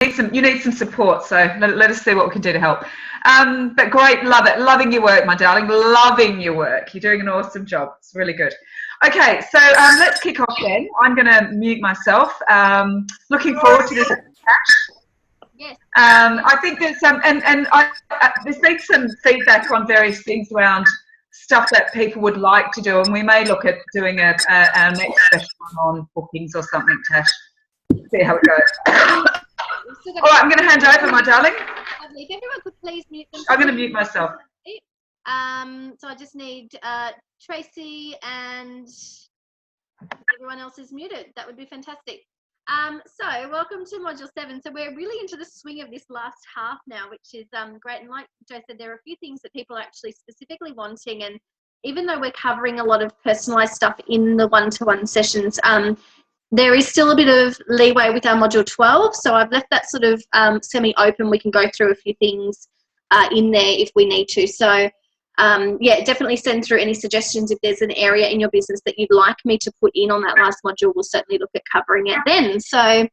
you need some support, so let us see what we can do to help. But great, love it, loving your work, my darling, loving your work. You're doing an awesome job. It's really good. Okay, so let's kick off then. I'm going to mute myself. Looking forward to this. Yes. I think there's some, there's been some feedback on various things around stuff that people would like to do, and we may look at doing our next session on bookings or something, Tash. See how it goes. All right, I'm going to hand over, my darling. Lovely. If everyone could please mute themselves. I'm going to mute myself. So I just need Tracy and everyone else is muted. That would be fantastic. So welcome to Module 7. So we're really into the swing of this last half now, which is great. And like Joe said, there are a few things that people are actually specifically wanting. And even though we're covering a lot of personalised stuff in the one-to-one sessions, there is still a bit of leeway with our Module 12. So I've left that sort of semi-open. We can go through a few things in there if we need to. So yeah, definitely send through any suggestions. If there's an area in your business that you'd like me to put in on that last module, we'll certainly look at covering it then. So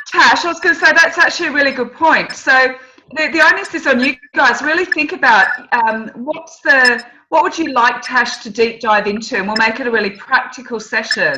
Tash, I was going to say that's actually a really good point. So the onus is on you guys. Really think about what would you like Tash to deep dive into, and we'll make it a really practical session.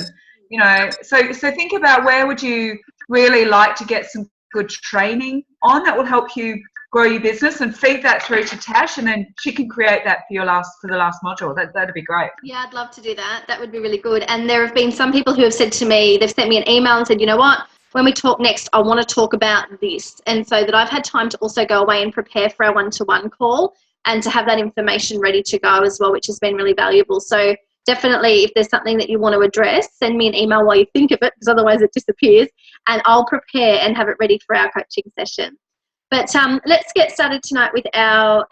You know, so think about where would you really like to get some good training on that will help you grow your business, and feed that through to Tash, and then she can create that for the last module. That'd be great. Yeah, I'd love to do that. That would be really good. And there have been some people who have said to me, they've sent me an email and said, you know what, when we talk next, I want to talk about this. And so that I've had time to also go away and prepare for our one-to-one call and to have that information ready to go as well, which has been really valuable. So definitely, if there's something that you want to address, send me an email while you think of it, because otherwise it disappears, and I'll prepare and have it ready for our coaching session. But let's get started tonight with our,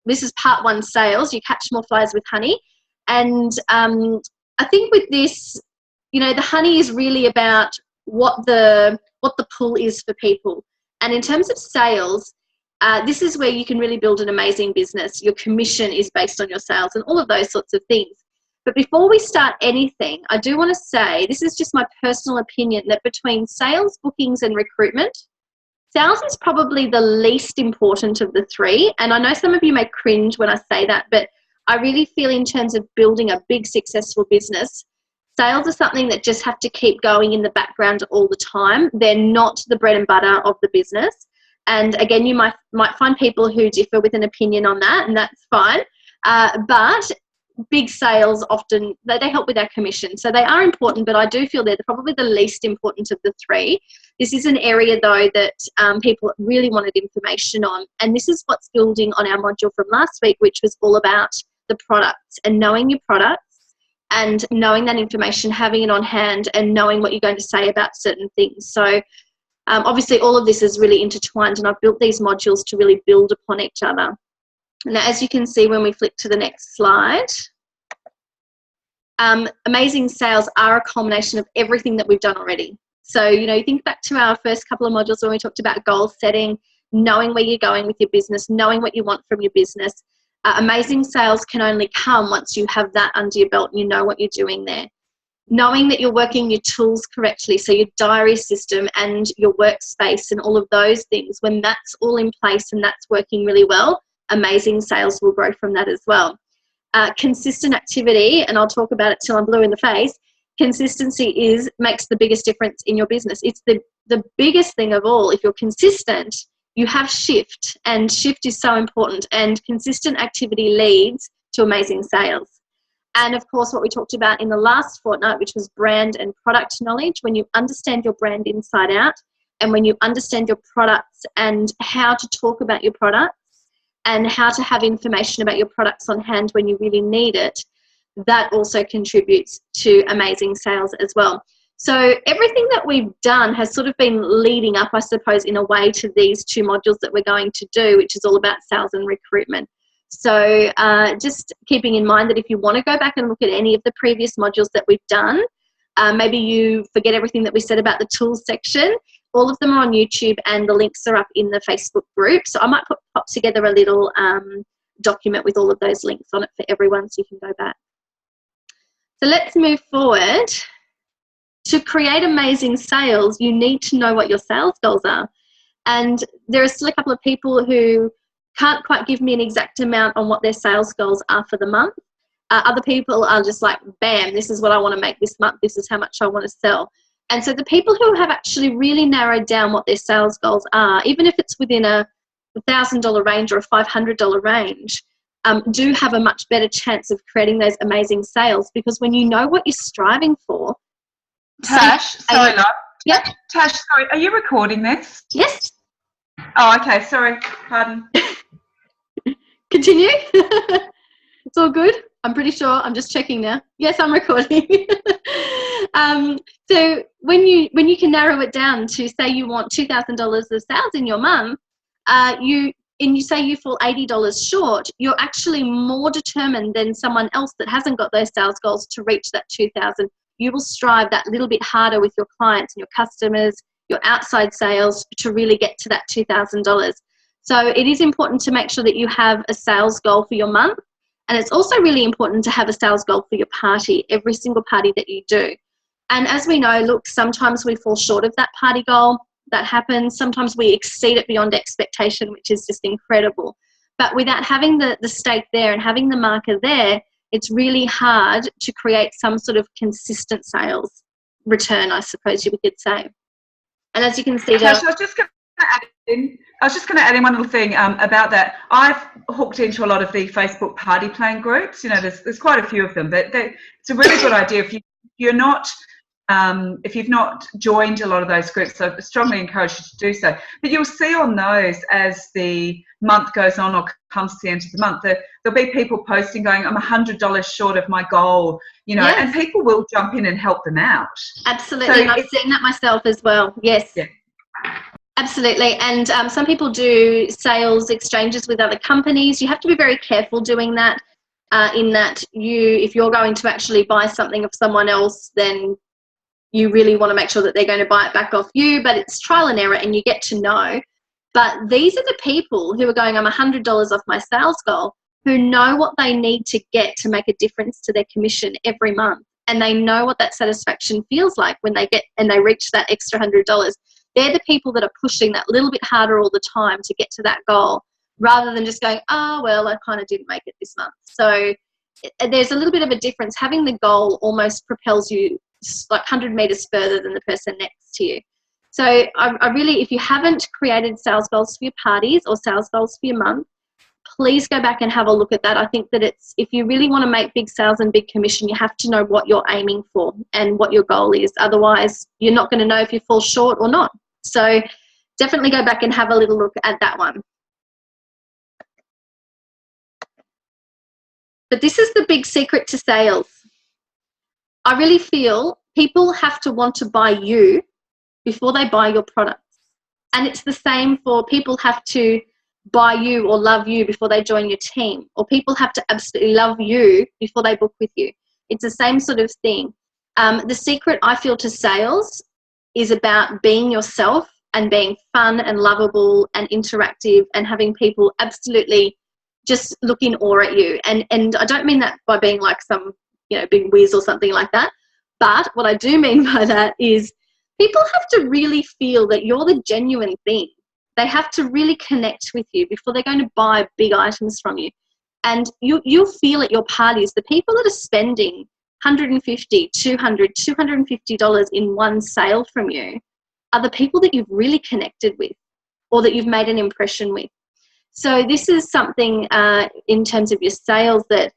this is part 1, sales. You catch more flies with honey. And I think with this, you know, the honey is really about what the pull is for people. And in terms of sales, this is where you can really build an amazing business. Your commission is based on your sales and all of those sorts of things. But before we start anything, I do want to say, this is just my personal opinion, that between sales, bookings and recruitment, sales is probably the least important of the 3. And I know some of you may cringe when I say that, but I really feel in terms of building a big, successful business, sales are something that just have to keep going in the background all the time. They're not the bread and butter of the business. And again, you might find people who differ with an opinion on that, and that's fine. But big sales often, they help with our commission. So they are important, but I do feel they're probably the least important of the 3. This is an area, though, that people really wanted information on. And this is what's building on our module from last week, which was all about the products and knowing your products and knowing that information, having it on hand and knowing what you're going to say about certain things. So obviously all of this is really intertwined, and I've built these modules to really build upon each other. Now, as you can see when we flick to the next slide, amazing sales are a culmination of everything that we've done already. So, you know, you think back to our first couple of modules when we talked about goal setting, knowing where you're going with your business, knowing what you want from your business. Amazing sales can only come once you have that under your belt and you know what you're doing there. Knowing that you're working your tools correctly, so your diary system and your workspace and all of those things, when that's all in place and that's working really well, amazing sales will grow from that as well. Consistent activity, and I'll talk about it till I'm blue in the face, consistency makes the biggest difference in your business. It's the biggest thing of all. If you're consistent, you have shift, and shift is so important, and consistent activity leads to amazing sales. And of course, what we talked about in the last fortnight, which was brand and product knowledge. When you understand your brand inside out, and when you understand your products and how to talk about your products and how to have information about your products on hand when you really need it, that also contributes to amazing sales as well. So everything that we've done has sort of been leading up, I suppose, in a way to these 2 modules that we're going to do, which is all about sales and recruitment. So just keeping in mind that if you want to go back and look at any of the previous modules that we've done, maybe you forget everything that we said about the tools section, all of them are on YouTube and the links are up in the Facebook group. So I might pop together a little document with all of those links on it for everyone so you can go back. So let's move forward. To create amazing sales, you need to know what your sales goals are. And there are still a couple of people who can't quite give me an exact amount on what their sales goals are for the month. Other people are just like, bam, this is what I want to make this month. This is how much I want to sell. And so the people who have actually really narrowed down what their sales goals are, even if it's within a $1,000 range or a $500 range, do have a much better chance of creating those amazing sales, because when you know what you're striving for. Tash, sorry, love. Yep. Tash, sorry, are you recording this? Yes. Oh, okay, sorry, pardon. Continue. It's all good. I'm pretty sure. I'm just checking now. Yes, I'm recording. So when you can narrow it down to, say you want $2,000 of sales in your month, you say you fall $80 short, you're actually more determined than someone else that hasn't got those sales goals to reach that $2,000. You will strive that little bit harder with your clients and your customers, your outside sales, to really get to that $2,000. So it is important to make sure that you have a sales goal for your month. And it's also really important to have a sales goal for your party, every single party that you do. And as we know, look, sometimes we fall short of that party goal. That happens. Sometimes we exceed it beyond expectation, which is just incredible. But without having the stake there and having the marker there, it's really hard to create some sort of consistent sales return, I suppose you could say. And as you can see, Tash, I was just going to add in one little thing about that. I've hooked into a lot of the Facebook party plan groups. You know, there's quite a few of them, but it's a really good idea if you've not joined a lot of those groups. So I strongly encourage you to do so. But you'll see on those, as the month goes on or comes to the end of the month, there'll be people posting going, I'm $100 short of my goal, you know, yes. And people will jump in and help them out. Absolutely. So and I've seen that myself as well. Yes. Yeah. Absolutely. And some people do sales exchanges with other companies. You have to be very careful doing that, in that if you're going to actually buy something of someone else, then you really want to make sure that they're going to buy it back off you, but it's trial and error and you get to know. But these are the people who are going, I'm $100 off my sales goal, who know what they need to get to make a difference to their commission every month. And they know what that satisfaction feels like when they get and they reach that extra $100. They're the people that are pushing that little bit harder all the time to get to that goal, rather than just going, oh, well, I kind of didn't make it this month. So there's a little bit of a difference. Having the goal almost propels you like 100 meters further than the person next to you. So I really, if you haven't created sales goals for your parties or sales goals for your month, please go back and have a look at that. I think that if you really want to make big sales and big commission, you have to know what you're aiming for and what your goal is. Otherwise, you're not going to know if you fall short or not. So definitely go back and have a little look at that one. But this is the big secret to sales. I really feel people have to want to buy you before they buy your products. And it's the same for people have to buy you or love you before they join your team, or people have to absolutely love you before they book with you. It's the same sort of thing. The secret, I feel, to sales is about being yourself and being fun and lovable and interactive and having people absolutely just look in awe at you. And I don't mean that by being like some, big whiz or something like that. But what I do mean by that is people have to really feel that you're the genuine thing. They have to really connect with you before they're going to buy big items from you. And you'll feel at your parties, the people that are spending $150, $200, $250 in one sale from you are the people that you've really connected with or that you've made an impression with. So this is something in terms of your sales that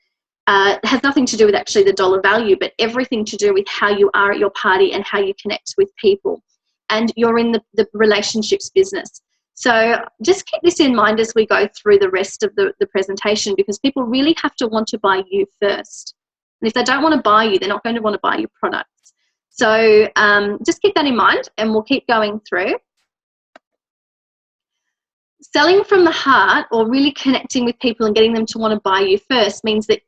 has nothing to do with actually the dollar value, but everything to do with how you are at your party and how you connect with people. And you're in the relationships business. So just keep this in mind as we go through the rest of the presentation, because people really have to want to buy you first. And if they don't want to buy you, they're not going to want to buy your products. So just keep that in mind, and we'll keep going through. Selling from the heart, or really connecting with people and getting them to want to buy you first, means that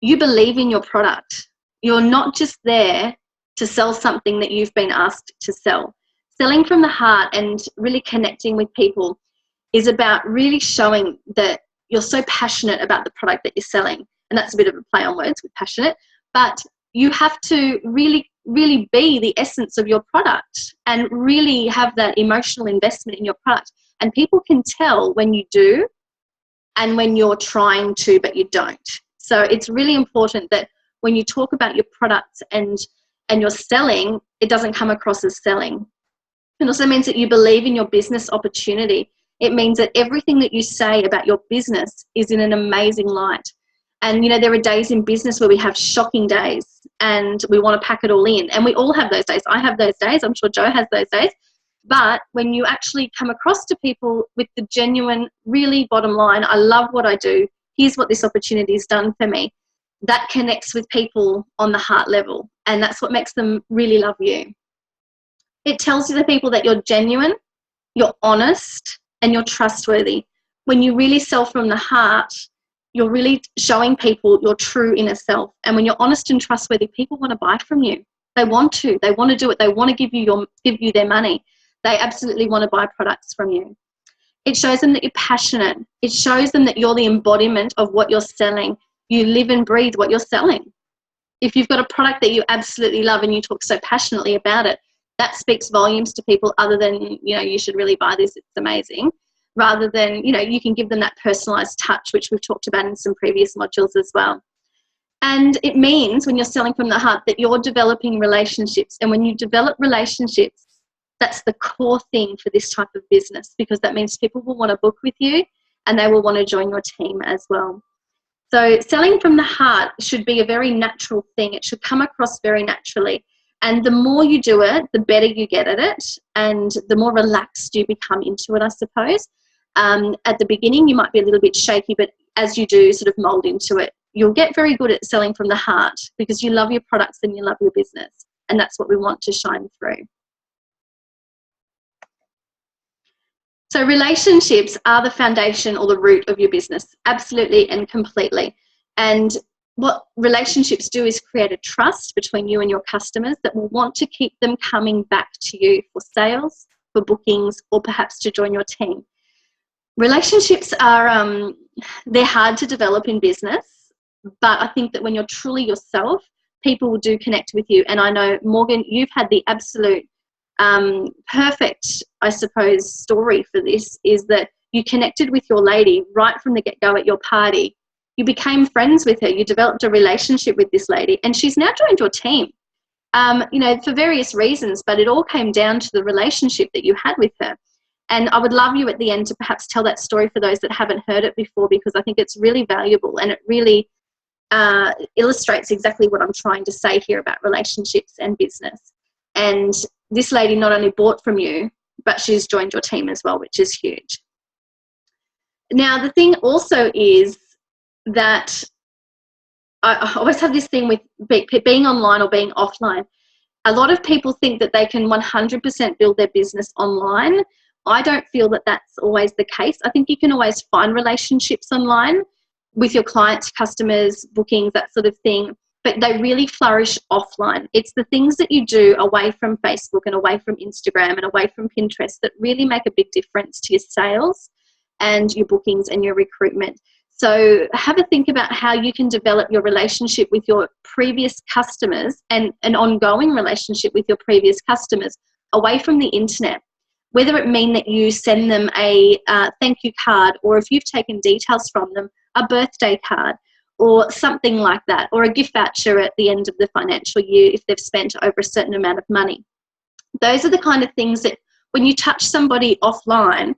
you believe in your product. You're not just there to sell something that you've been asked to sell. Selling from the heart and really connecting with people is about really showing that you're so passionate about the product that you're selling. And that's a bit of a play on words with passionate, but you have to really really be the essence of your product and really have that emotional investment in your product. And people can tell when you do and when you're trying to but you don't. So it's really important that when you talk about your products and you're selling, it doesn't come across as selling. It also means that you believe in your business opportunity. It means that everything that you say about your business is in an amazing light. And, you know, there are days in business where we have shocking days and we want to pack it all in. And we all have those days. I have those days. I'm sure Joe has those days. But when you actually come across to people with the genuine, really bottom line, I love what I do, here's what this opportunity has done for me, that connects with people on the heart level. And that's what makes them really love you. It tells you the people that you're genuine, you're honest, and you're trustworthy. When you really sell from the heart, you're really showing people your true inner self. And when you're honest and trustworthy, people want to buy from you. They want to do it. They want to give you their money. They absolutely want to buy products from you. It shows them that you're passionate. It shows them that you're the embodiment of what you're selling. You live and breathe what you're selling. If you've got a product that you absolutely love and you talk so passionately about it, that speaks volumes to people, other than, you know, you should really buy this, it's amazing. Rather than, you know, you can give them that personalized touch, which we've talked about in some previous modules as well. And it means, when you're selling from the heart, that you're developing relationships. And when you develop relationships, that's the core thing for this type of business, because that means people will want to book with you and they will want to join your team as well. So selling from the heart should be a very natural thing. It should come across very naturally. And the more you do it, the better you get at it, and the more relaxed you become into it, I suppose. At the beginning, you might be a little bit shaky, but as you do sort of mold into it, you'll get very good at selling from the heart, because you love your products and you love your business. And that's what we want to shine through. So relationships are the foundation or the root of your business, absolutely and completely. And what relationships do is create a trust between you and your customers that will want to keep them coming back to you for sales, for bookings, or perhaps to join your team. Relationships are, they're hard to develop in business, but I think that when you're truly yourself, people do connect with you. And I know, Morgan, you've had the absolute perfect, I suppose, story for this, is that you connected with your lady right from the get-go at your party. You became friends with her. You developed a relationship with this lady, and she's now joined your team, you know, for various reasons, but it all came down to the relationship that you had with her. And I would love you at the end to perhaps tell that story for those that haven't heard it before, because I think it's really valuable, and it really illustrates exactly what I'm trying to say here about relationships and business. And this lady not only bought from you, but she's joined your team as well, which is huge. Now, the thing also is that I always have this thing with being online or being offline. A lot of people think that they can 100% build their business online. I don't feel that that's always the case. I think you can always find relationships online with your clients, customers, bookings, that sort of thing, but they really flourish offline. It's the things that you do away from Facebook and away from Instagram and away from Pinterest that really make a big difference to your sales and your bookings and your recruitment. So have a think about how you can develop your relationship with your previous customers and an ongoing relationship with your previous customers away from the internet. Whether it mean that you send them a thank you card, or if you've taken details from them, a birthday card or something like that, or a gift voucher at the end of the financial year if they've spent over a certain amount of money. Those are the kind of things that when you touch somebody offline,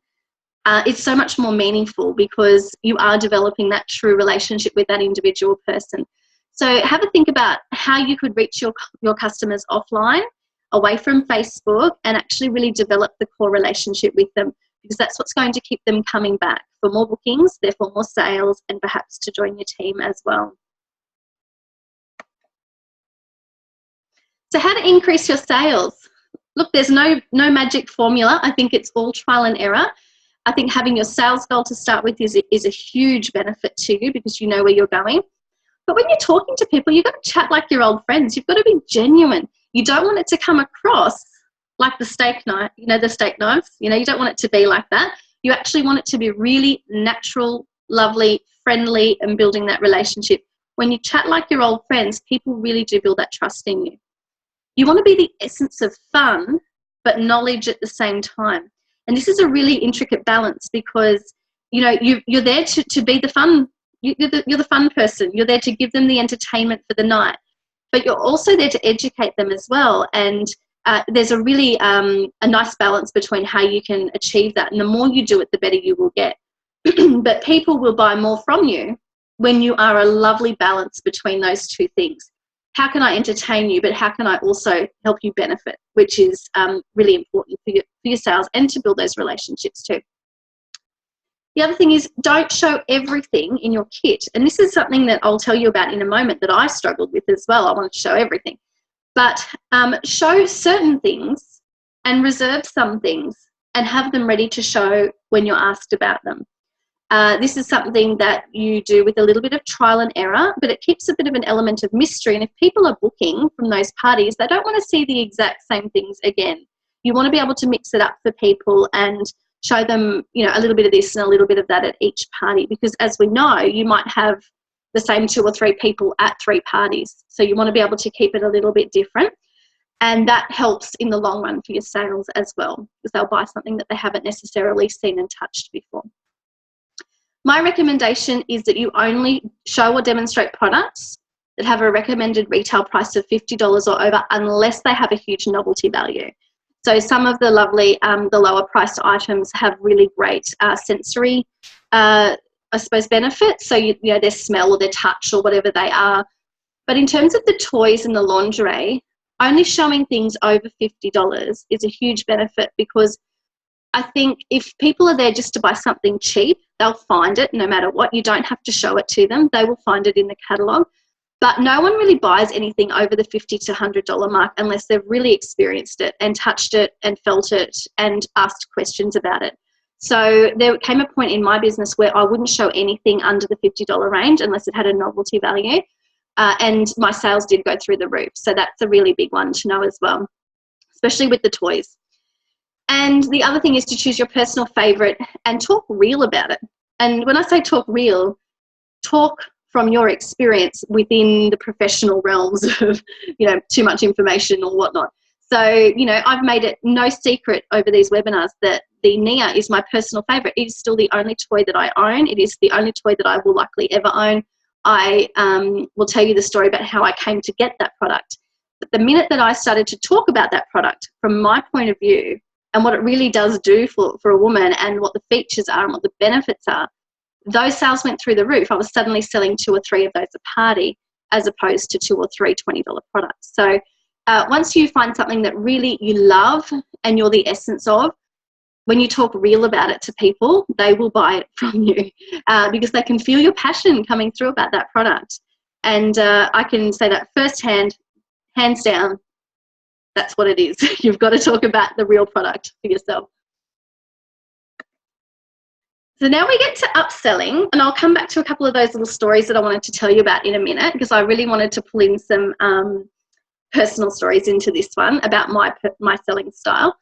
it's so much more meaningful, because you are developing that true relationship with that individual person. So have a think about how you could reach your customers offline, away from Facebook, and actually really develop the core relationship with them, because that's what's going to keep them coming back for more bookings, therefore more sales, and perhaps to join your team as well. So how to increase your sales? Look, there's no magic formula. I think it's all trial and error. I think having your sales goal to start with is a huge benefit to you, because you know where you're going. But when you're talking to people, you've got to chat like your old friends. You've got to be genuine. You don't want it to come across like the steak knife, the steak knives. You don't want it to be like that. You actually want it to be really natural, lovely, friendly, and building that relationship. When you chat like your old friends, people really do build that trust in you. You want to be the essence of fun, but knowledge at the same time. And this is a really intricate balance because, you know, you're there to be the fun. You're the fun person. You're there to give them the entertainment for the night, but you're also there to educate them as well. And there's a really a nice balance between how you can achieve that. And the more you do it, the better you will get. But people will buy more from you when you are a lovely balance between those two things. How can I entertain you, but how can I also help you benefit, which is really important for your sales and to build those relationships too. The other thing is, don't show everything in your kit. And this is something that I'll tell you about in a moment that I struggled with as well. I wanted to show everything. But show certain things and reserve some things and have them ready to show when you're asked about them. This is something that you do with a little bit of trial and error, but it keeps a bit of an element of mystery. And if people are booking from those parties, they don't want to see the exact same things again. You want to be able to mix it up for people and show them, you know, a little bit of this and a little bit of that at each party, because as we know, you might have the same 2 or 3 people at 3 parties. So you want to be able to keep it a little bit different. And that helps in the long run for your sales as well, because they'll buy something that they haven't necessarily seen and touched before. My recommendation is that you only show or demonstrate products that have a recommended retail price of $50 or over, unless they have a huge novelty value. So some of the lovely, the lower priced items have really great sensory, I suppose, benefits. So, you know, their smell or their touch or whatever they are. But in terms of the toys and the lingerie, only showing things over $50 is a huge benefit, because I think if people are there just to buy something cheap, they'll find it no matter what. You don't have to show it to them. They will find it in the catalogue. But no one really buys anything over the $50 to $100 mark unless they've really experienced it and touched it and felt it and asked questions about it. So there came a point in my business where I wouldn't show anything under the $50 range unless it had a novelty value. And my sales did go through the roof. So that's a really big one to know as well, especially with the toys. And the other thing is to choose your personal favourite and talk real about it. And when I say talk real, talk from your experience within the professional realms of, you know, too much information or whatnot. So, you know, I've made it no secret over these webinars that the Nia is my personal favourite. It is still the only toy that I own. It is the only toy that I will likely ever own. I will tell you the story about how I came to get that product. But the minute that I started to talk about that product from my point of view and what it really does do for a woman and what the features are and what the benefits are, those sales went through the roof. I was suddenly selling 2 or 3 of those a party as opposed to 2 or 3 $20 products. So once you find something that really you love and you're the essence of, when you talk real about it to people, they will buy it from you because they can feel your passion coming through about that product. And I can say that firsthand, hands down, that's what it is. You've got to talk about the real product for yourself. So now we get to upselling, and I'll come back to a couple of those little stories that I wanted to tell you about in a minute, because I really wanted to pull in some personal stories into this one about my selling style.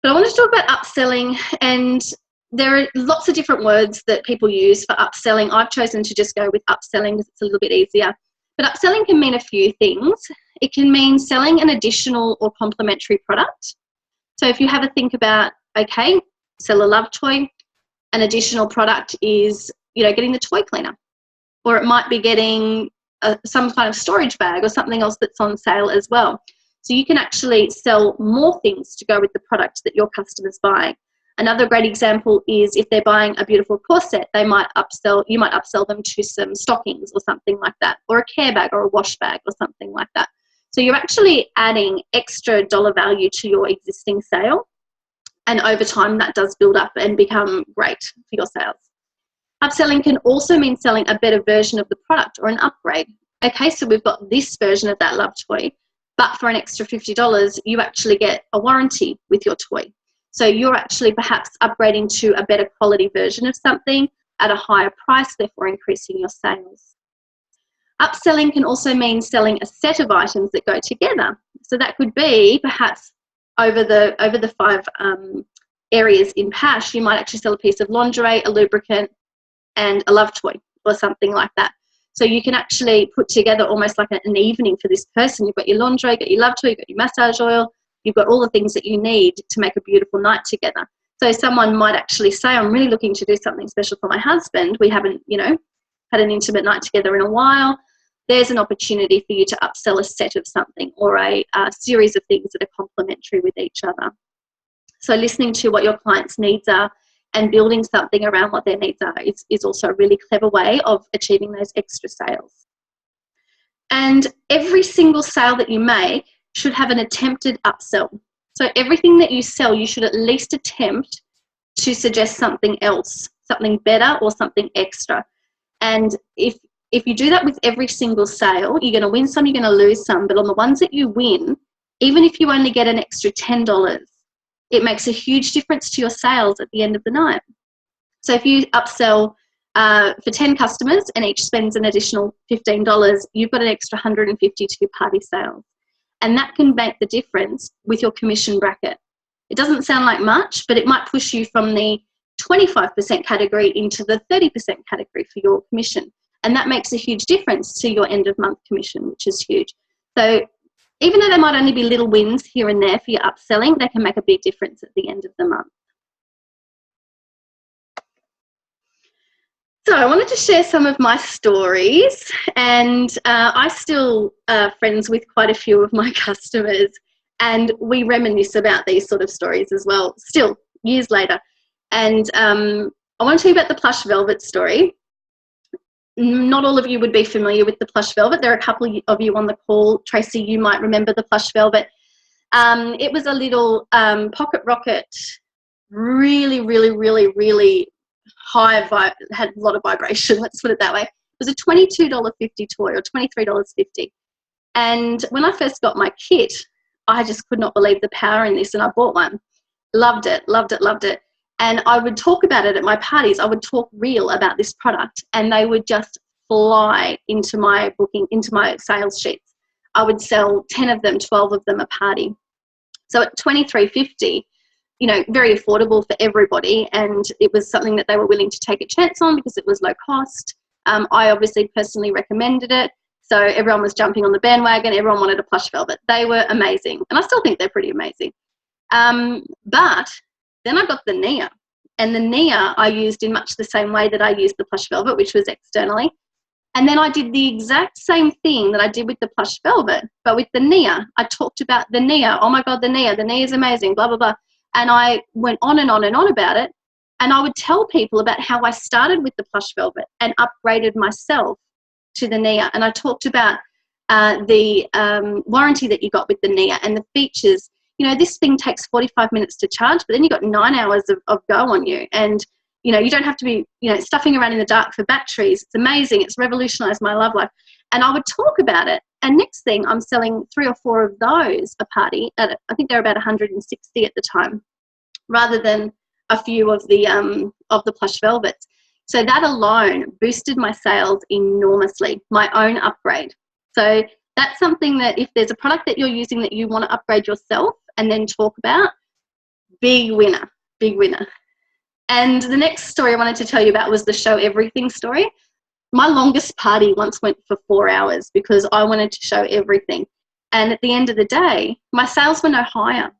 But I wanted to talk about upselling, and there are lots of different words that people use for upselling. I've chosen to just go with upselling because it's a little bit easier. But upselling can mean a few things. It can mean selling an additional or complementary product. So if you have a think about, okay, sell a love toy, an additional product is, you know, getting the toy cleaner, or it might be getting some kind of storage bag or something else that's on sale as well. So you can actually sell more things to go with the product that your customer's buying. Another great example is if they're buying a beautiful corset, you might upsell them to some stockings or something like that, or a care bag or a wash bag or something like that. So you're actually adding extra dollar value to your existing sale. And over time, that does build up and become great for your sales. Upselling can also mean selling a better version of the product or an upgrade. Okay, so we've got this version of that love toy, but for an extra $50, you actually get a warranty with your toy. So you're actually perhaps upgrading to a better quality version of something at a higher price, therefore increasing your sales. Upselling can also mean selling a set of items that go together. So that could be perhaps over the 5 areas in Pash, you might actually sell a piece of lingerie, a lubricant, and a love toy or something like that. So you can actually put together almost like an evening for this person. You've got your lingerie, you've got your love toy, you've got your massage oil, you've got all the things that you need to make a beautiful night together. So someone might actually say, I'm really looking to do something special for my husband. We haven't, had an intimate night together in a while. There's an opportunity for you to upsell a set of something or a series of things that are complementary with each other. So listening to what your client's needs are and building something around what their needs are is also a really clever way of achieving those extra sales. And every single sale that you make should have an attempted upsell. So everything that you sell, you should at least attempt to suggest something else, something better or something extra. And if you do that with every single sale, you're going to win some, you're going to lose some. But on the ones that you win, even if you only get an extra $10, it makes a huge difference to your sales at the end of the night. So if you upsell for 10 customers and each spends an additional $15, you've got an extra $150 to your party sales. And that can make the difference with your commission bracket. It doesn't sound like much, but it might push you from the 25% category into the 30% category for your commission. And that makes a huge difference to your end of month commission, which is huge. So even though there might only be little wins here and there for your upselling, they can make a big difference at the end of the month. So I wanted to share some of my stories, and I still friends with quite a few of my customers, and we reminisce about these sort of stories as well, still years later. And I want to tell you about the plush velvet story. Not all of you would be familiar with the plush velvet. There are a couple of you on the call. Tracy, you might remember the plush velvet. It was a little pocket rocket, really, really, really, really high, had a lot of vibration, let's put it that way. It was a $22.50 toy or $23.50. And when I first got my kit, I just could not believe the power in this, and I bought one. Loved it, loved it, loved it. And I would talk about it at my parties. I would talk real about this product, and they would just fly into my booking, into my sales sheets. I would sell 10 of them, 12 of them a party. So at $23.50, very affordable for everybody, and it was something that they were willing to take a chance on because it was low cost. I obviously personally recommended it, so everyone was jumping on the bandwagon. Everyone wanted a plush velvet. They were amazing, and I still think they're pretty amazing. But then I got the Nia, and the Nia I used in much the same way that I used the plush velvet, which was externally. And then I did the exact same thing that I did with the plush velvet, but with the Nia. I talked about the Nia. Oh my God, the Nia is amazing, blah, blah, blah. And I went on and on and on about it. And I would tell people about how I started with the plush velvet and upgraded myself to the Nia. And I talked about the warranty that you got with the Nia and the features. This thing takes 45 minutes to charge, but then you've got 9 hours of go on you. And, you don't have to be, stuffing around in the dark for batteries. It's amazing. It's revolutionized my love life. And I would talk about it. And next thing, I'm selling 3 or 4 of those a party. I think they're about 160 at the time, rather than a few of the plush velvets. So that alone boosted my sales enormously, my own upgrade. So that's something that if there's a product that you're using that you want to upgrade yourself and then talk about, big winner, big winner. And the next story I wanted to tell you about was the show everything story. My longest party once went for 4 hours because I wanted to show everything. And at the end of the day, my sales were no higher.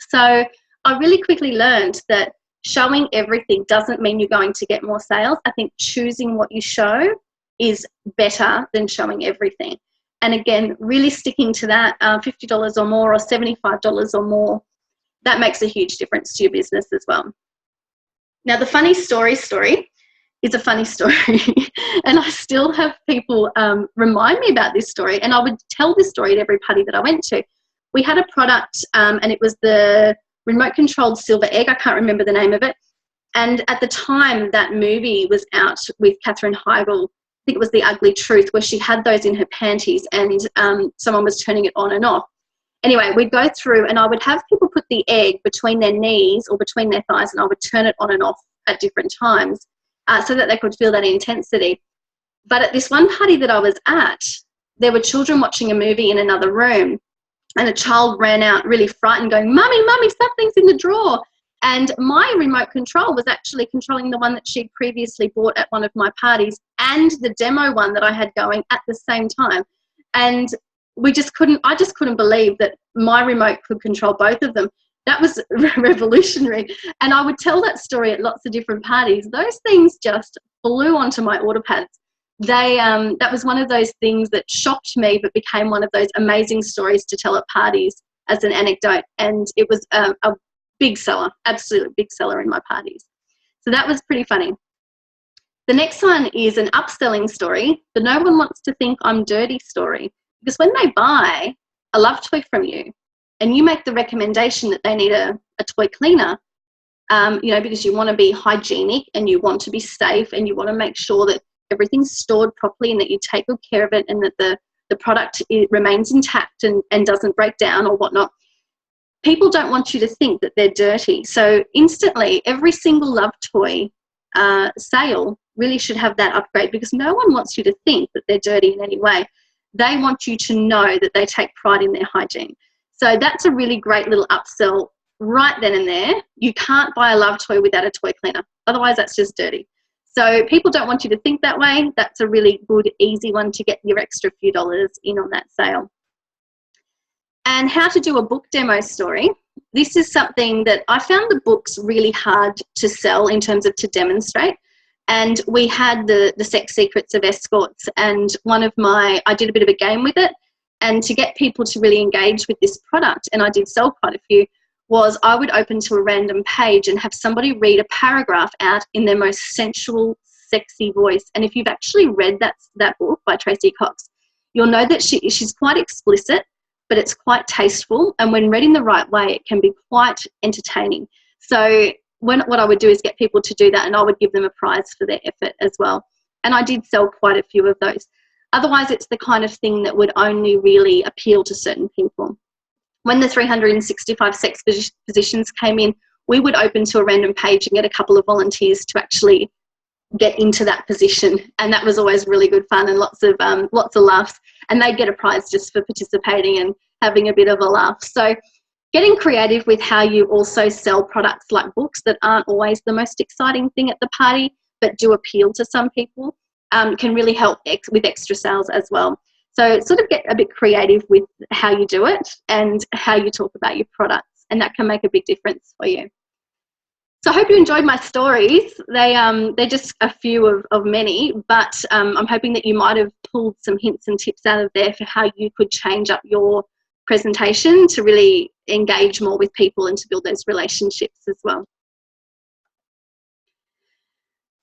So I really quickly learned that showing everything doesn't mean you're going to get more sales. I think choosing what you show is better than showing everything. And again, really sticking to that $50 or more or $75 or more, that makes a huge difference to your business as well. Now, the funny story is a funny story. And I still have people remind me about this story. And I would tell this story at every party that I went to. We had a product and it was the remote controlled silver egg. I can't remember the name of it. And at the time that movie was out with Katherine Heigl, I think it was The Ugly Truth, where she had those in her panties and someone was turning it on and off. Anyway, we'd go through and I would have people put the egg between their knees or between their thighs, and I would turn it on and off at different times so that they could feel that intensity. But at this one party that I was at, there were children watching a movie in another room, and a child ran out really frightened going, "Mummy, Mummy, something's in the drawer." And my remote control was actually controlling the one that she'd previously bought at one of my parties and the demo one that I had going at the same time. And I just couldn't believe that my remote could control both of them. That was revolutionary. And I would tell that story at lots of different parties. Those things just flew onto my order pads. That was one of those things that shocked me, but became one of those amazing stories to tell at parties as an anecdote. And it was a big seller, absolute big seller in my parties. So that was pretty funny. The next one is an upselling story, the no one wants to think I'm dirty story. Because when they buy a love toy from you and you make the recommendation that they need a toy cleaner, because you want to be hygienic and you want to be safe and you want to make sure that everything's stored properly and that you take good care of it and that the product remains intact and doesn't break down or whatnot. People don't want you to think that they're dirty. So instantly, every single love toy sale really should have that upgrade, because no one wants you to think that they're dirty in any way. They want you to know that they take pride in their hygiene. So that's a really great little upsell right then and there. You can't buy a love toy without a toy cleaner. Otherwise, that's just dirty. So people don't want you to think that way. That's a really good, easy one to get your extra few dollars in on that sale. And how to do a book demo story. This is something that I found the books really hard to sell in terms of to demonstrate. And we had the Sex Secrets of Escorts, and I did a bit of a game with it. And to get people to really engage with this product, and I did sell quite a few, was I would open to a random page and have somebody read a paragraph out in their most sensual, sexy voice. And if you've actually read that book by Tracy Cox, you'll know that she's quite explicit, but it's quite tasteful. And when read in the right way, it can be quite entertaining. So what I would do is get people to do that, and I would give them a prize for their effort as well. And I did sell quite a few of those. Otherwise, it's the kind of thing that would only really appeal to certain people. When the 365 sex positions came in, we would open to a random page and get a couple of volunteers to actually get into that position. And that was always really good fun and lots of laughs. And they'd get a prize just for participating and having a bit of a laugh. So getting creative with how you also sell products like books that aren't always the most exciting thing at the party, but do appeal to some people, can really help with extra sales as well. So sort of get a bit creative with how you do it and how you talk about your products, and that can make a big difference for you. So I hope you enjoyed my stories. They're just a few of many, but I'm hoping that you might have pulled some hints and tips out of there for how you could change up your presentation to really engage more with people and to build those relationships as well.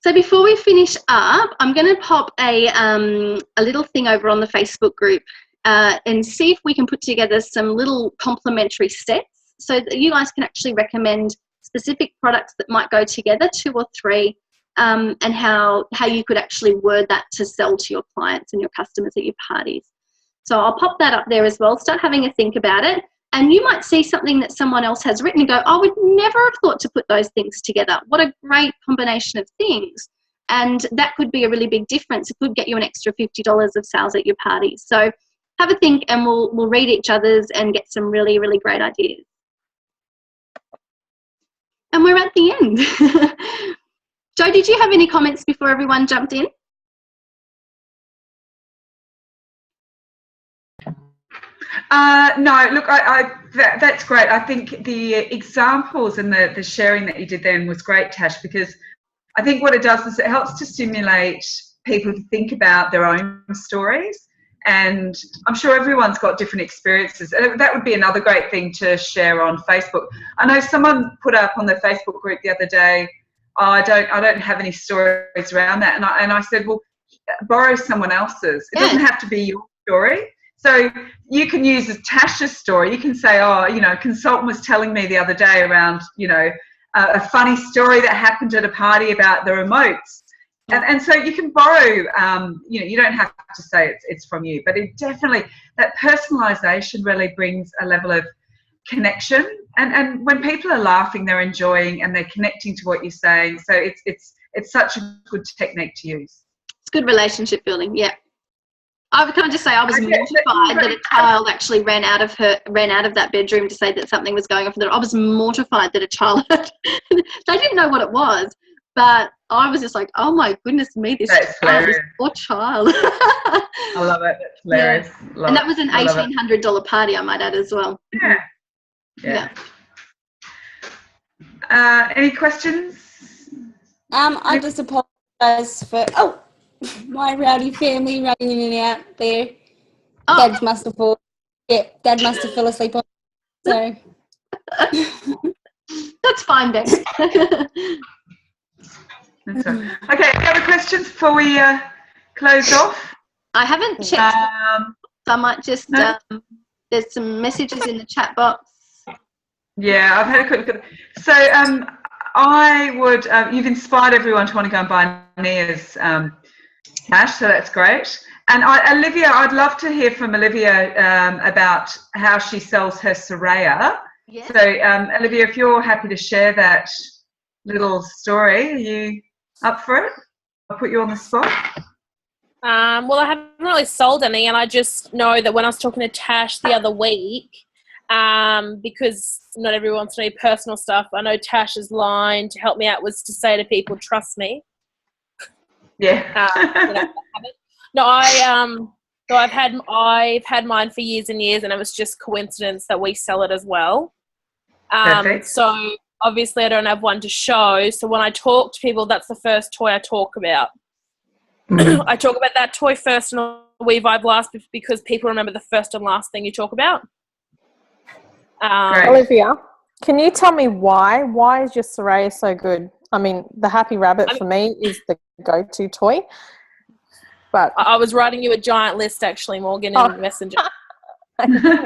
So before we finish up, I'm going to pop a little thing over on the Facebook group and see if we can put together some little complimentary sets so that you guys can actually recommend specific products that might go together, 2 or 3, and how you could actually word that to sell to your clients and your customers at your parties. So I'll pop that up there as well. Start having a think about it. And you might see something that someone else has written and go, I would never have thought to put those things together. What a great combination of things. And that could be a really big difference. It could get you an extra $50 of sales at your parties. So have a think, and we'll read each other's and get some really, really great ideas. And we're at the end. Jo, did you have any comments before everyone jumped in? No, look, that's great. I think the examples and the sharing that you did then was great, Tash, because I think what it does is it helps to stimulate people to think about their own stories. And I'm sure everyone's got different experiences. That would be another great thing to share on Facebook. I know someone put up on the Facebook group the other day, oh, I don't have any stories around that. And I said, well, borrow someone else's. It doesn't have to be your story. So you can use Tasha's story. You can say, oh, a consultant was telling me the other day around, a funny story that happened at a party about the remotes. And so you can borrow, you don't have to say it's from you, but it definitely, that personalisation really brings a level of connection. And when people are laughing, they're enjoying and they're connecting to what you're saying. So it's such a good technique to use. It's good relationship building, yeah. I can just say I was mortified that a child actually ran out of that bedroom to say that something was going on for them. I was mortified that a child they didn't know what it was, but I was just like, oh my goodness me, this poor child. I love it. That's hilarious. Yeah. And that was an $1,800 party, I might add as well. Yeah. Any questions? I just apologise for my rowdy family running in and out there. Dad must have fell asleep on. So that's fine, Ben. That's right. Okay, any other questions before we close off? I haven't checked. So I might just there's some messages in the chat box. Yeah, I've had a quick look at it. So I would, you've inspired everyone to want to go and buy Nia's cash, so that's great. And Olivia, I'd love to hear from Olivia about how she sells her Soraya. Yes. So Olivia, if you're happy to share that little story, are you up for it? I'll put you on the spot. Well, I haven't really sold any, and I just know that when I was talking to Tash the other week, because not everyone wants to know personal stuff, I know Tash's line to help me out was to say to people, trust me. Yeah. No, I've had mine for years and years, and it was just coincidence that we sell it as well. So obviously I don't have one to show. So when I talk to people, that's the first toy I talk about. I talk about that toy first and We-Vibe last because people remember the first and last thing you talk about. Olivia, can you tell me why? Why is your Soraya so good? I mean, the Happy Rabbit for me is the go-to toy. But I was writing you a giant list, actually, Morgan, in Messenger. Olivia,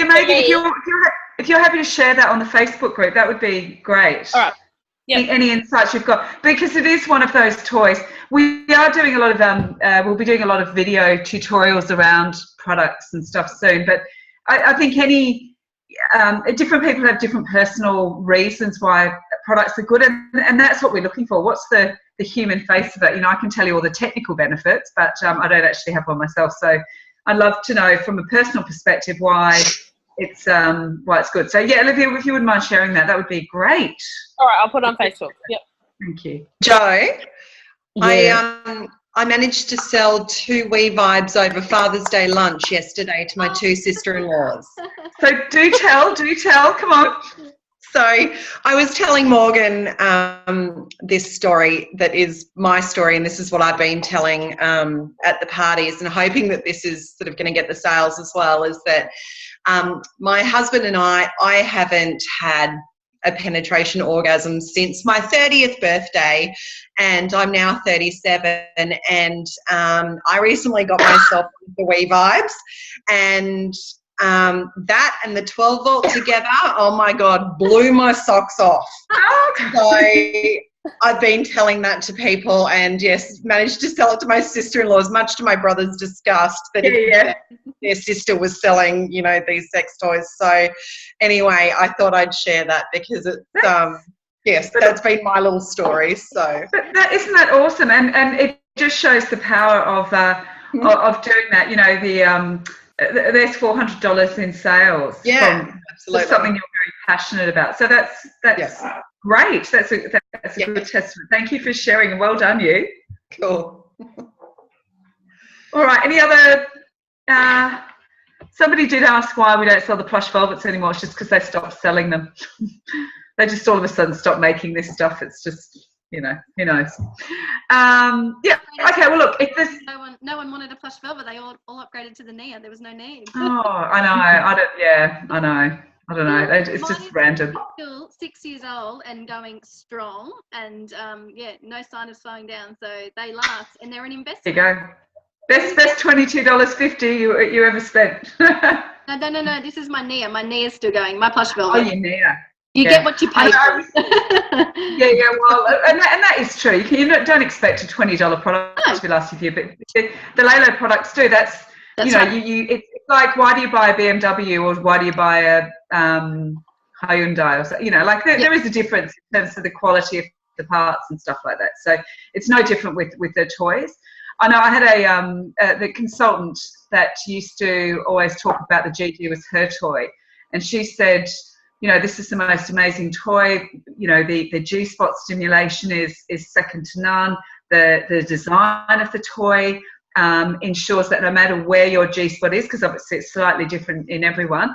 maybe if you're happy to share that on the Facebook group, that would be great. All right. Yep. Any insights you've got, because it is one of those toys. We are doing a lot of we'll be doing a lot of video tutorials around products and stuff soon, but I think different people have different personal reasons why products are good, and that's what we're looking for. What's the human face of it? I can tell you all the technical benefits, but I don't actually have one myself, so I'd love to know from a personal perspective why it's good. So yeah, Olivia, if you wouldn't mind sharing that would be great. All right, I'll put it on Facebook. Yep. Thank you. Jo, Yeah. I managed to sell 2 We-Vibes over Father's Day lunch yesterday to my 2 sister-in-laws. So do tell, come on. So I was telling Morgan this story that is my story, and this is what I've been telling at the parties, and hoping that this is sort of going to get the sales as well, is that my husband and I haven't had a penetration orgasm since my 30th birthday, and I'm now 37, and I recently got myself the We-Vibes, and that and the 12 volt together, oh my God, blew my socks off. So I've been telling that to people, and yes, managed to sell it to my sister-in-laws, much to my brother's disgust that their sister was selling, these sex toys. So anyway, I thought I'd share that because it's, that's been my little story. So, but isn't that awesome? And it just shows the power of doing that. There's $400 in sales. Yeah, absolutely. Something you're very passionate about. So that's great. That's a good testament. Thank you for sharing, and well done, you. Cool. All right. Any other? Somebody did ask why we don't sell the plush velvets anymore. It's just because they stopped selling them. They just all of a sudden stopped making this stuff. It's just, who knows? Yeah. Okay. Well, look. If there's no one wanted a plush velvet. They all upgraded to the Nia. There was no need. Oh, I know. I don't know. It's just random. Still 6 years old and going strong, and no sign of slowing down. So they last, and they're an investment. There you go. Best $22.50 you ever spent. No. This is my Nia. My Nia's still going. My plush velvet. Oh, your Nia. You get what you pay for. Yeah. Well, and that is true. You don't expect a $20 product to be lasting for you, but the Lelo products do. That's right. It's like, why do you buy a BMW or why do you buy a Hyundai or so? There is a difference in terms of the quality of the parts and stuff like that. So it's no different with the toys. I know I had the consultant that used to always talk about the GG was her toy, and she said, you know, this is the most amazing toy. You know, the G-spot stimulation is second to none. The design of the toy ensures that no matter where your G-spot is, because obviously it's slightly different in everyone,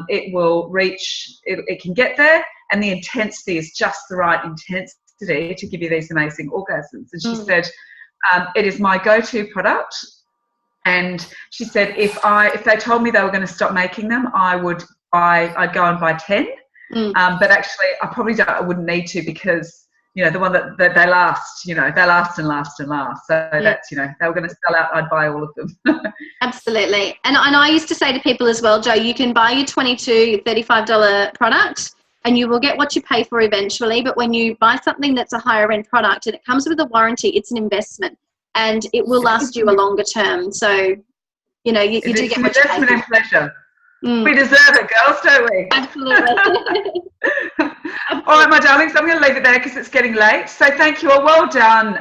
it will reach, it can get there, and the intensity is just the right intensity to give you these amazing orgasms. And she said, it is my go-to product. And she said, if they told me they were going to stop making them, I'd go and buy 10. But actually, I wouldn't need to, because, you know, the one that they last, you know, they last and last and last. So that's, you know, they were going to sell out, I'd buy all of them. Absolutely. And I used to say to people as well, Jo, you can buy your $22, $35 product and you will get what you pay for eventually. But when you buy something that's a higher end product and it comes with a warranty, it's an investment and it will last you a longer term. So, you know, you do get what you pay for. Investment and pleasure. We deserve it, girls, don't we? Absolutely. All right, my darlings, I'm going to leave it there because it's getting late. So thank you all. Well done.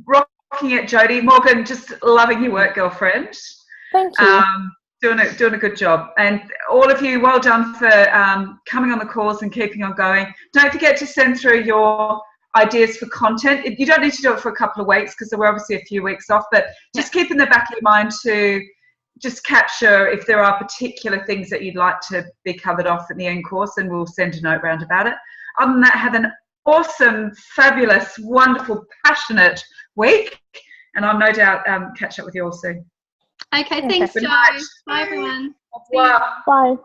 Rocking it, Jodie. Morgan, just loving your work, girlfriend. Thank you. Doing a good job. And all of you, well done for coming on the calls and keeping on going. Don't forget to send through your ideas for content. You don't need to do it for a couple of weeks because there were obviously a few weeks off, but just keep in the back of your mind to just capture if there are particular things that you'd like to be covered off in the end course, and we'll send a note round about it. Other than that, have an awesome, fabulous, wonderful, passionate week, and I'll no doubt catch up with you all soon. Okay, thanks, Jo. Bye, everyone. Wow. Bye.